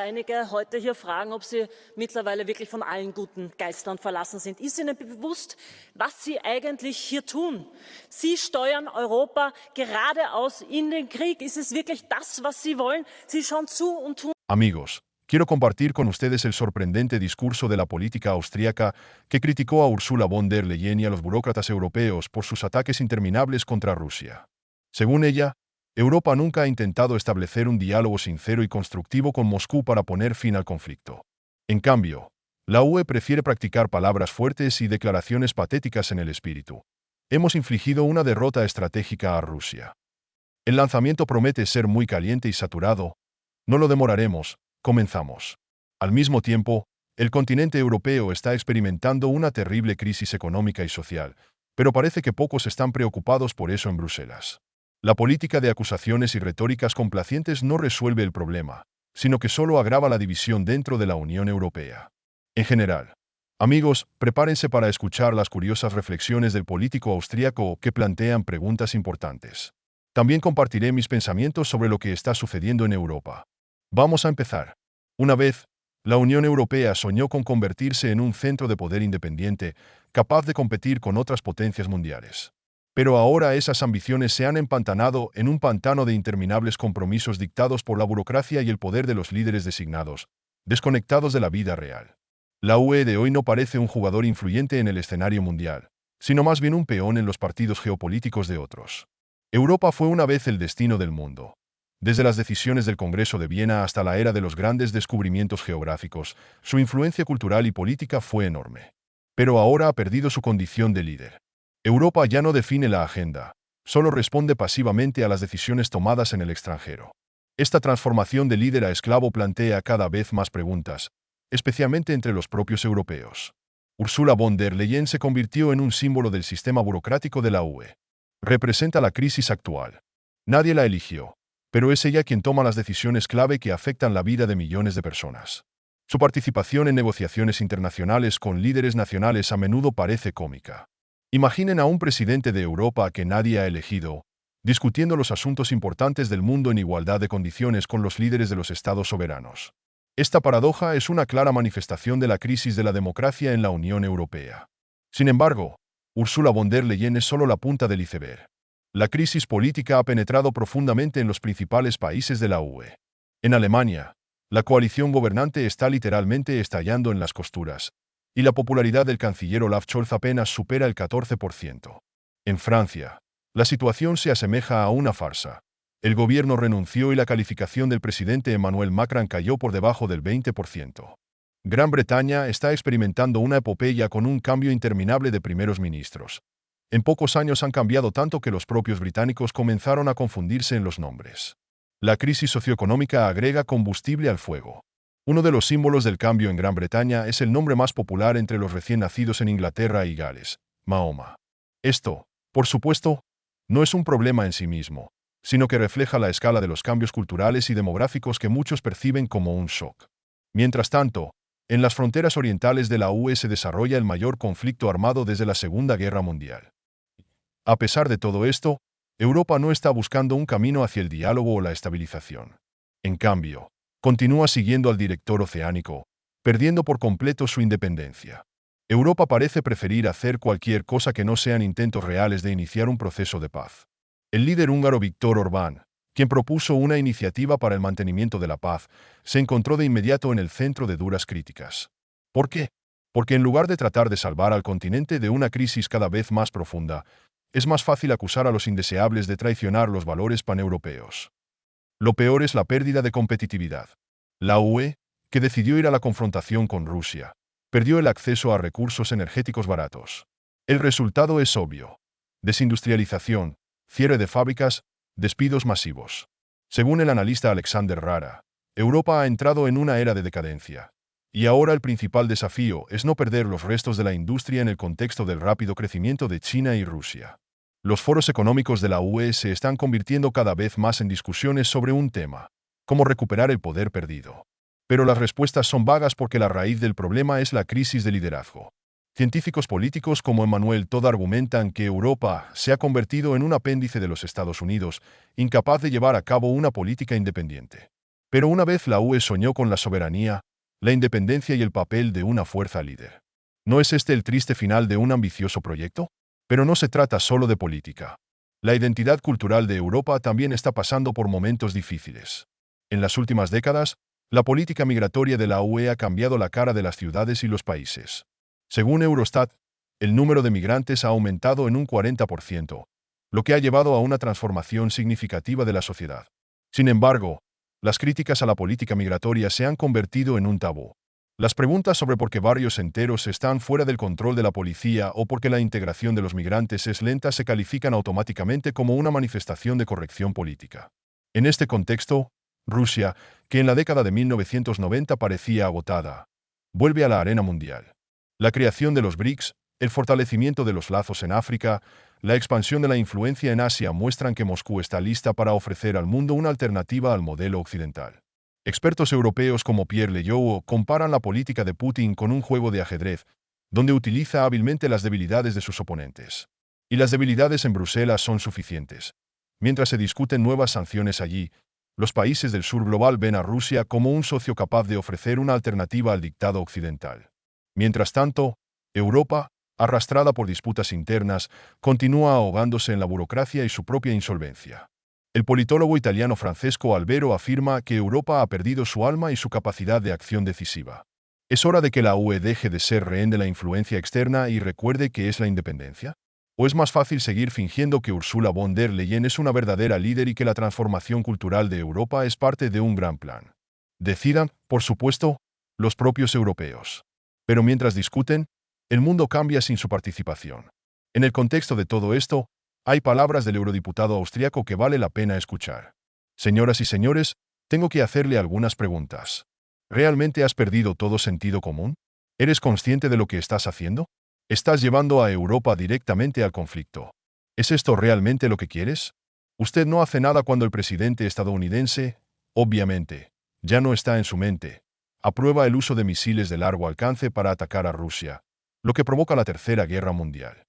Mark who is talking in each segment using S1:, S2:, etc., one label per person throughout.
S1: einige heute hier fragen, ob Sie mittlerweile wirklich von allen guten Geistern verlassen sind. Ist Ihnen bewusst, was Sie eigentlich hier tun? Sie steuern Europa geradeaus in den Krieg. Ist es wirklich das, was Sie wollen? Sie schauen zu und tun.
S2: Amigos, quiero compartir con ustedes el sorprendente discurso de la política austríaca que criticó a Ursula von der Leyen y a los burócratas europeos por sus ataques interminables contra Rusia. Según ella, Europa nunca ha intentado establecer un diálogo sincero y constructivo con Moscú para poner fin al conflicto. En cambio, la UE prefiere practicar palabras fuertes y declaraciones patéticas en el espíritu. Hemos infligido una derrota estratégica a Rusia. El lanzamiento promete ser muy caliente y saturado. No lo demoraremos, comenzamos. Al mismo tiempo, el continente europeo está experimentando una terrible crisis económica y social, pero parece que pocos están preocupados por eso en Bruselas. La política de acusaciones y retóricas complacientes no resuelve el problema, sino que solo agrava la división dentro de la Unión Europea. En general, amigos, prepárense para escuchar las curiosas reflexiones del político austríaco que plantean preguntas importantes. También compartiré mis pensamientos sobre lo que está sucediendo en Europa. Vamos a empezar. Una vez, la Unión Europea soñó con convertirse en un centro de poder independiente, capaz de competir con otras potencias mundiales. Pero ahora esas ambiciones se han empantanado en un pantano de interminables compromisos dictados por la burocracia y el poder de los líderes designados, desconectados de la vida real. La UE de hoy no parece un jugador influyente en el escenario mundial, sino más bien un peón en los partidos geopolíticos de otros. Europa fue una vez el destino del mundo. Desde las decisiones del Congreso de Viena hasta la era de los grandes descubrimientos geográficos, su influencia cultural y política fue enorme. Pero ahora ha perdido su condición de líder. Europa ya no define la agenda, solo responde pasivamente a las decisiones tomadas en el extranjero. Esta transformación de líder a esclavo plantea cada vez más preguntas, especialmente entre los propios europeos. Ursula von der Leyen se convirtió en un símbolo del sistema burocrático de la UE. Representa la crisis actual. Nadie la eligió, pero es ella quien toma las decisiones clave que afectan la vida de millones de personas. Su participación en negociaciones internacionales con líderes nacionales a menudo parece cómica. Imaginen a un presidente de Europa que nadie ha elegido, discutiendo los asuntos importantes del mundo en igualdad de condiciones con los líderes de los estados soberanos. Esta paradoja es una clara manifestación de la crisis de la democracia en la Unión Europea. Sin embargo, Ursula von der Leyen es solo la punta del iceberg. La crisis política ha penetrado profundamente en los principales países de la UE. En Alemania, la coalición gobernante está literalmente estallando en las costuras, y la popularidad del canciller Olaf Scholz apenas supera el 14%. En Francia, la situación se asemeja a una farsa. El gobierno renunció y la calificación del presidente Emmanuel Macron cayó por debajo del 20%. Gran Bretaña está experimentando una epopeya con un cambio interminable de primeros ministros. En pocos años han cambiado tanto que los propios británicos comenzaron a confundirse en los nombres. La crisis socioeconómica agrega combustible al fuego. Uno de los símbolos del cambio en Gran Bretaña es el nombre más popular entre los recién nacidos en Inglaterra y Gales, Mahoma. Esto, por supuesto, no es un problema en sí mismo, sino que refleja la escala de los cambios culturales y demográficos que muchos perciben como un shock. Mientras tanto, en las fronteras orientales de la UE se desarrolla el mayor conflicto armado desde la Segunda Guerra Mundial. A pesar de todo esto, Europa no está buscando un camino hacia el diálogo o la estabilización. En cambio, continúa siguiendo al director oceánico, perdiendo por completo su independencia. Europa parece preferir hacer cualquier cosa que no sean intentos reales de iniciar un proceso de paz. El líder húngaro Viktor Orbán, quien propuso una iniciativa para el mantenimiento de la paz, se encontró de inmediato en el centro de duras críticas. ¿Por qué? Porque en lugar de tratar de salvar al continente de una crisis cada vez más profunda, es más fácil acusar a los indeseables de traicionar los valores paneuropeos. Lo peor es la pérdida de competitividad. La UE, que decidió ir a la confrontación con Rusia, perdió el acceso a recursos energéticos baratos. El resultado es obvio: desindustrialización, cierre de fábricas, despidos masivos. Según el analista Alexander Rara, Europa ha entrado en una era de decadencia. Y ahora el principal desafío es no perder los restos de la industria en el contexto del rápido crecimiento de China y Rusia. Los foros económicos de la UE se están convirtiendo cada vez más en discusiones sobre un tema: cómo recuperar el poder perdido. Pero las respuestas son vagas porque la raíz del problema es la crisis de liderazgo. Científicos políticos como Emmanuel Todd argumentan que Europa se ha convertido en un apéndice de los Estados Unidos, incapaz de llevar a cabo una política independiente. Pero una vez la UE soñó con la soberanía, la independencia y el papel de una fuerza líder. ¿No es este el triste final de un ambicioso proyecto? Pero no se trata solo de política. La identidad cultural de Europa también está pasando por momentos difíciles. En las últimas décadas, la política migratoria de la UE ha cambiado la cara de las ciudades y los países. Según Eurostat, el número de migrantes ha aumentado en un 40%, lo que ha llevado a una transformación significativa de la sociedad. Sin embargo, las críticas a la política migratoria se han convertido en un tabú. Las preguntas sobre por qué barrios enteros están fuera del control de la policía o por qué la integración de los migrantes es lenta se califican automáticamente como una manifestación de corrección política. En este contexto, Rusia, que en la década de 1990 parecía agotada, vuelve a la arena mundial. La creación de los BRICS, el fortalecimiento de los lazos en África, la expansión de la influencia en Asia muestran que Moscú está lista para ofrecer al mundo una alternativa al modelo occidental. Expertos europeos como Pierre Leyoux comparan la política de Putin con un juego de ajedrez, donde utiliza hábilmente las debilidades de sus oponentes. Y las debilidades en Bruselas son suficientes. Mientras se discuten nuevas sanciones allí, los países del sur global ven a Rusia como un socio capaz de ofrecer una alternativa al dictado occidental. Mientras tanto, Europa, arrastrada por disputas internas, continúa ahogándose en la burocracia y su propia insolvencia. El politólogo italiano Francesco Albero afirma que Europa ha perdido su alma y su capacidad de acción decisiva. ¿Es hora de que la UE deje de ser rehén de la influencia externa y recuerde qué es la independencia? ¿O es más fácil seguir fingiendo que Ursula von der Leyen es una verdadera líder y que la transformación cultural de Europa es parte de un gran plan? Decidan, por supuesto, los propios europeos. Pero mientras discuten, el mundo cambia sin su participación. En el contexto de todo esto, hay palabras del eurodiputado austriaco que vale la pena escuchar. Señoras y señores, tengo que hacerle algunas preguntas. ¿Realmente has perdido todo sentido común? ¿Eres consciente de lo que estás haciendo? Estás llevando a Europa directamente al conflicto. ¿Es esto realmente lo que quieres? Usted no hace nada cuando el presidente estadounidense, obviamente, ya no está en su mente, aprueba el uso de misiles de largo alcance para atacar a Rusia, lo que provoca la Tercera Guerra Mundial.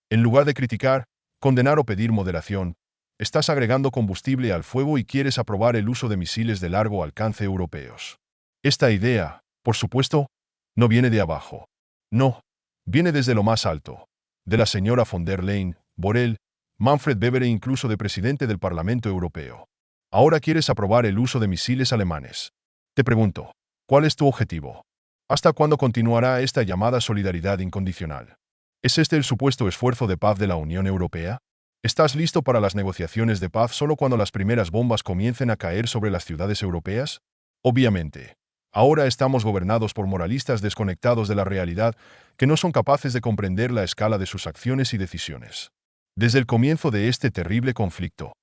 S2: En lugar de criticar, condenar o pedir moderación, estás agregando combustible al fuego y quieres aprobar el uso de misiles de largo alcance europeos. Esta idea, por supuesto, no viene de abajo. No, viene desde lo más alto, de la señora von der Leyen, Borrell, Manfred Weber e incluso de presidente del Parlamento Europeo. Ahora quieres aprobar el uso de misiles alemanes. Te pregunto, ¿cuál es tu objetivo? ¿Hasta cuándo continuará esta llamada solidaridad incondicional? ¿Es este el supuesto esfuerzo de paz de la Unión Europea? ¿Estás listo para las negociaciones de paz solo cuando las primeras bombas comiencen a caer sobre las ciudades europeas? Obviamente. Ahora estamos gobernados por moralistas desconectados de la realidad que no son capaces de comprender la escala de sus acciones y decisiones. Desde el comienzo de este terrible conflicto,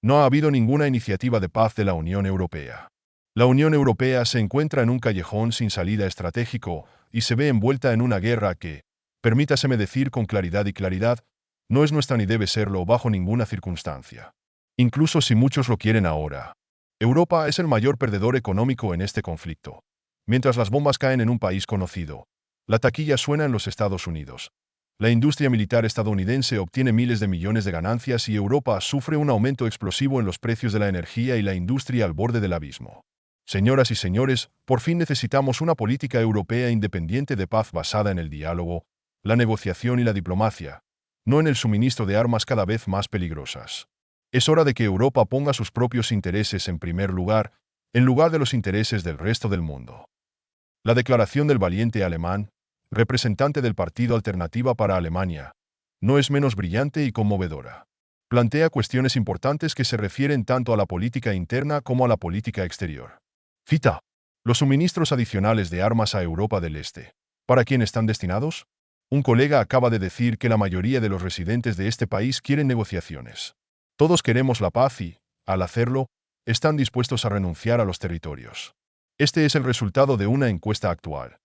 S2: no ha habido ninguna iniciativa de paz de la Unión Europea. La Unión Europea se encuentra en un callejón sin salida estratégico y se ve envuelta en una guerra que, permítaseme decir con claridad y claridad, no es nuestra ni debe serlo bajo ninguna circunstancia. Incluso si muchos lo quieren ahora. Europa es el mayor perdedor económico en este conflicto. Mientras las bombas caen en un país conocido, la taquilla suena en los Estados Unidos. La industria militar estadounidense obtiene miles de millones de ganancias y Europa sufre un aumento explosivo en los precios de la energía y la industria al borde del abismo. Señoras y señores, por fin necesitamos una política europea independiente de paz basada en el diálogo, la negociación y la diplomacia, no en el suministro de armas cada vez más peligrosas. Es hora de que Europa ponga sus propios intereses en primer lugar, en lugar de los intereses del resto del mundo. La declaración del valiente alemán, representante del Partido Alternativa para Alemania, no es menos brillante y conmovedora. Plantea cuestiones importantes que se refieren tanto a la política interna como a la política exterior. Cita: los suministros adicionales de armas a Europa del Este. ¿Para quién están destinados? Un colega acaba de decir que la mayoría de los residentes de este país quieren negociaciones. Todos queremos la paz y, al hacerlo, están dispuestos a renunciar a los territorios. Este es el resultado de una encuesta actual.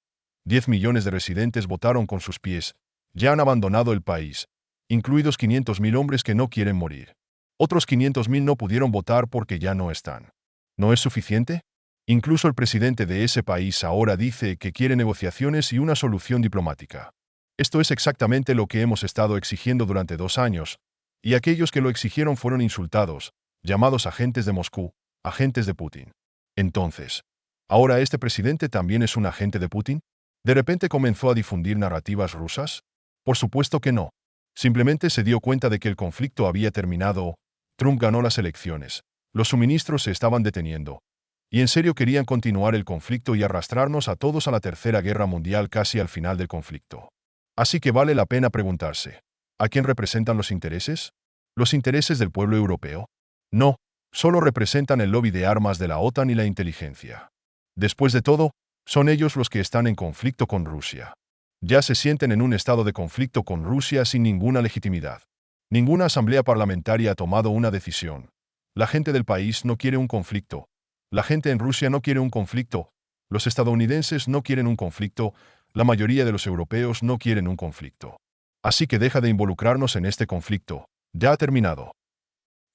S2: 10 millones de residentes votaron con sus pies, ya han abandonado el país, incluidos 500.000 hombres que no quieren morir. Otros 500.000 no pudieron votar porque ya no están. ¿No es suficiente? Incluso el presidente de ese país ahora dice que quiere negociaciones y una solución diplomática. Esto es exactamente lo que hemos estado exigiendo durante 2 años, y aquellos que lo exigieron fueron insultados, llamados agentes de Moscú, agentes de Putin. Entonces, ¿ahora este presidente también es un agente de Putin? ¿De repente comenzó a difundir narrativas rusas? Por supuesto que no. Simplemente se dio cuenta de que el conflicto había terminado. Trump ganó las elecciones. Los suministros se estaban deteniendo. Y en serio querían continuar el conflicto y arrastrarnos a todos a la Tercera Guerra Mundial casi al final del conflicto. Así que vale la pena preguntarse, ¿a quién representan los intereses? ¿Los intereses del pueblo europeo? No, solo representan el lobby de armas de la OTAN y la inteligencia. Después de todo, son ellos los que están en conflicto con Rusia. Ya se sienten en un estado de conflicto con Rusia sin ninguna legitimidad. Ninguna asamblea parlamentaria ha tomado una decisión. La gente del país no quiere un conflicto. La gente en Rusia no quiere un conflicto. Los estadounidenses no quieren un conflicto. La mayoría de los europeos no quieren un conflicto. Así que deja de involucrarnos en este conflicto. Ya ha terminado.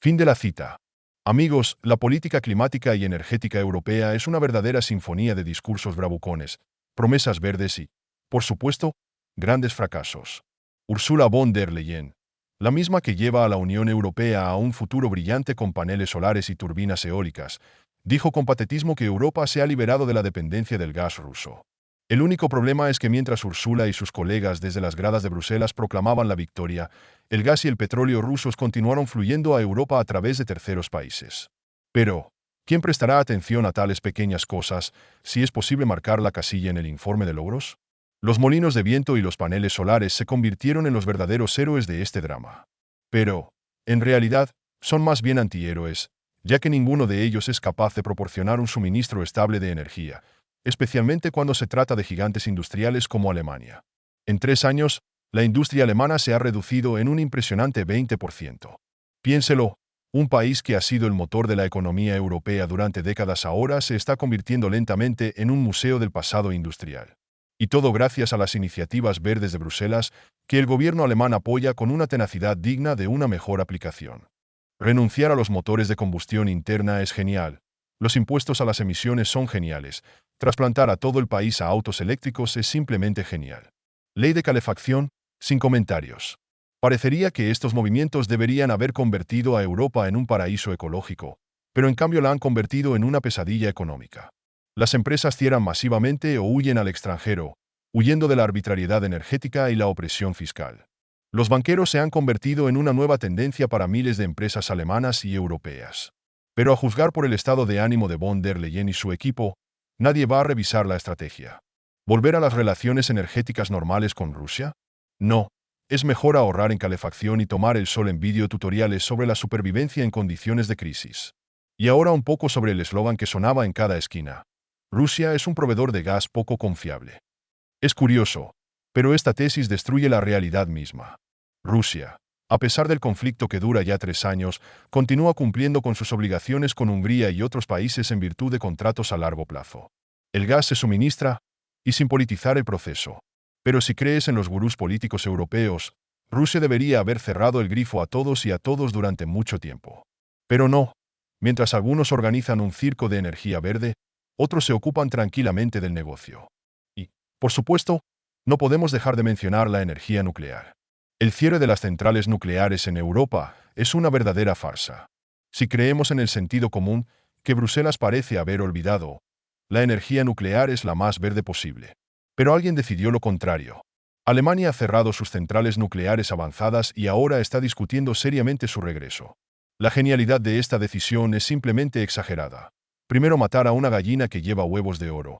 S2: Fin de la cita. Amigos, la política climática y energética europea es una verdadera sinfonía de discursos bravucones, promesas verdes y, por supuesto, grandes fracasos. Ursula von der Leyen, la misma que lleva a la Unión Europea a un futuro brillante con paneles solares y turbinas eólicas, dijo con patetismo que Europa se ha liberado de la dependencia del gas ruso. El único problema es que mientras Ursula y sus colegas desde las gradas de Bruselas proclamaban la victoria, el gas y el petróleo rusos continuaron fluyendo a Europa a través de terceros países. Pero, ¿quién prestará atención a tales pequeñas cosas, si es posible marcar la casilla en el informe de logros? Los molinos de viento y los paneles solares se convirtieron en los verdaderos héroes de este drama. Pero, en realidad, son más bien antihéroes, ya que ninguno de ellos es capaz de proporcionar un suministro estable de energía, especialmente cuando se trata de gigantes industriales como Alemania. En 3 años, la industria alemana se ha reducido en un impresionante 20%. Piénselo, un país que ha sido el motor de la economía europea durante décadas ahora se está convirtiendo lentamente en un museo del pasado industrial. Y todo gracias a las iniciativas verdes de Bruselas, que el gobierno alemán apoya con una tenacidad digna de una mejor aplicación. Renunciar a los motores de combustión interna es genial. Los impuestos a las emisiones son geniales. Trasplantar a todo el país a autos eléctricos es simplemente genial. Ley de calefacción, sin comentarios. Parecería que estos movimientos deberían haber convertido a Europa en un paraíso ecológico, pero en cambio la han convertido en una pesadilla económica. Las empresas cierran masivamente o huyen al extranjero, huyendo de la arbitrariedad energética y la opresión fiscal. Los banqueros se han convertido en una nueva tendencia para miles de empresas alemanas y europeas. Pero a juzgar por el estado de ánimo de von der Leyen y su equipo, nadie va a revisar la estrategia. ¿Volver a las relaciones energéticas normales con Rusia? No. Es mejor ahorrar en calefacción y tomar el sol en videotutoriales sobre la supervivencia en condiciones de crisis. Y ahora un poco sobre el eslogan que sonaba en cada esquina. Rusia es un proveedor de gas poco confiable. Es curioso, pero esta tesis destruye la realidad misma. Rusia, a pesar del conflicto que dura ya 3 años, continúa cumpliendo con sus obligaciones con Hungría y otros países en virtud de contratos a largo plazo. El gas se suministra, y sin politizar el proceso. Pero si crees en los gurús políticos europeos, Rusia debería haber cerrado el grifo a todos y a todos durante mucho tiempo. Pero no. Mientras algunos organizan un circo de energía verde, otros se ocupan tranquilamente del negocio. Y, por supuesto, no podemos dejar de mencionar la energía nuclear. El cierre de las centrales nucleares en Europa es una verdadera farsa. Si creemos en el sentido común, que Bruselas parece haber olvidado, la energía nuclear es la más verde posible. Pero alguien decidió lo contrario. Alemania ha cerrado sus centrales nucleares avanzadas y ahora está discutiendo seriamente su regreso. La genialidad de esta decisión es simplemente exagerada. Primero matar a una gallina que lleva huevos de oro,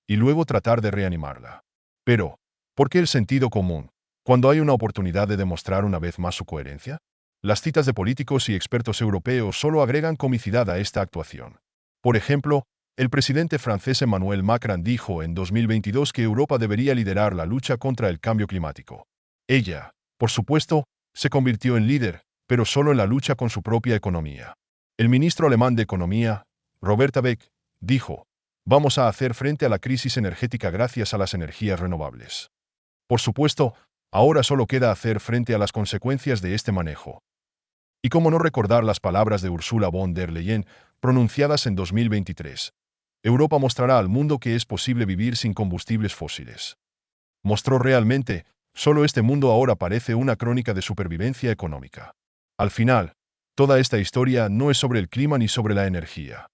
S2: y luego tratar de reanimarla. Pero, ¿por qué el sentido común, cuando hay una oportunidad de demostrar una vez más su coherencia? Las citas de políticos y expertos europeos solo agregan comicidad a esta actuación. Por ejemplo, el presidente francés Emmanuel Macron dijo en 2022 que Europa debería liderar la lucha contra el cambio climático. Ella, por supuesto, se convirtió en líder, pero solo en la lucha con su propia economía. El ministro alemán de Economía, Robert Habeck, dijo: "Vamos a hacer frente a la crisis energética gracias a las energías renovables". Por supuesto, ahora solo queda hacer frente a las consecuencias de este manejo. Y cómo no recordar las palabras de Ursula von der Leyen, pronunciadas en 2023. Europa mostrará al mundo que es posible vivir sin combustibles fósiles. Mostró realmente, solo este mundo ahora parece una crónica de supervivencia económica. Al final, toda esta historia no es sobre el clima ni sobre la energía.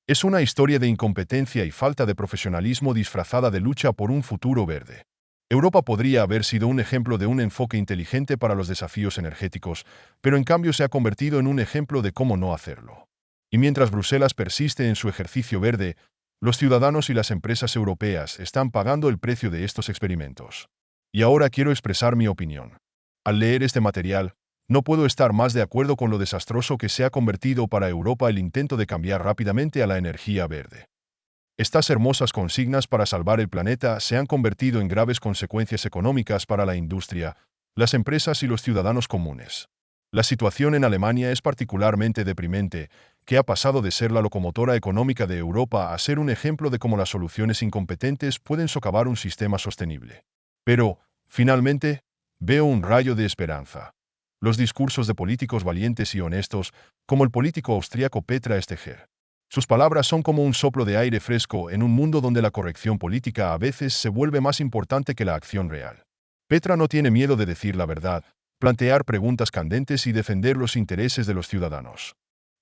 S2: Es una historia de incompetencia y falta de profesionalismo disfrazada de lucha por un futuro verde. Europa podría haber sido un ejemplo de un enfoque inteligente para los desafíos energéticos, pero en cambio se ha convertido en un ejemplo de cómo no hacerlo. Y mientras Bruselas persiste en su ejercicio verde, los ciudadanos y las empresas europeas están pagando el precio de estos experimentos. Y ahora quiero expresar mi opinión. Al leer este material, no puedo estar más de acuerdo con lo desastroso que se ha convertido para Europa el intento de cambiar rápidamente a la energía verde. Estas hermosas consignas para salvar el planeta se han convertido en graves consecuencias económicas para la industria, las empresas y los ciudadanos comunes. La situación en Alemania es particularmente deprimente, que ha pasado de ser la locomotora económica de Europa a ser un ejemplo de cómo las soluciones incompetentes pueden socavar un sistema sostenible. Pero, finalmente, veo un rayo de esperanza. Los discursos de políticos valientes y honestos, como el político austriaco Petra Steger. Sus palabras son como un soplo de aire fresco en un mundo donde la corrección política a veces se vuelve más importante que la acción real. Petra no tiene miedo de decir la verdad, plantear preguntas candentes y defender los intereses de los ciudadanos.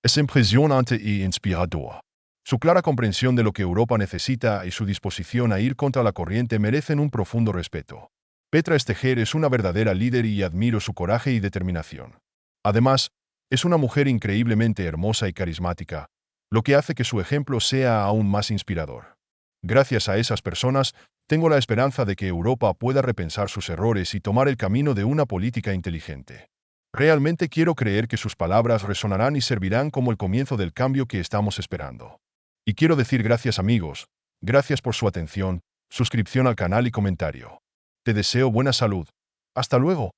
S2: Es impresionante y inspirador. Su clara comprensión de lo que Europa necesita y su disposición a ir contra la corriente merecen un profundo respeto. Petra Steger es una verdadera líder y admiro su coraje y determinación. Además, es una mujer increíblemente hermosa y carismática, lo que hace que su ejemplo sea aún más inspirador. Gracias a esas personas, tengo la esperanza de que Europa pueda repensar sus errores y tomar el camino de una política inteligente. Realmente quiero creer que sus palabras resonarán y servirán como el comienzo del cambio que estamos esperando. Y quiero decir gracias amigos, gracias por su atención, suscripción al canal y comentario. Te deseo buena salud. Hasta luego.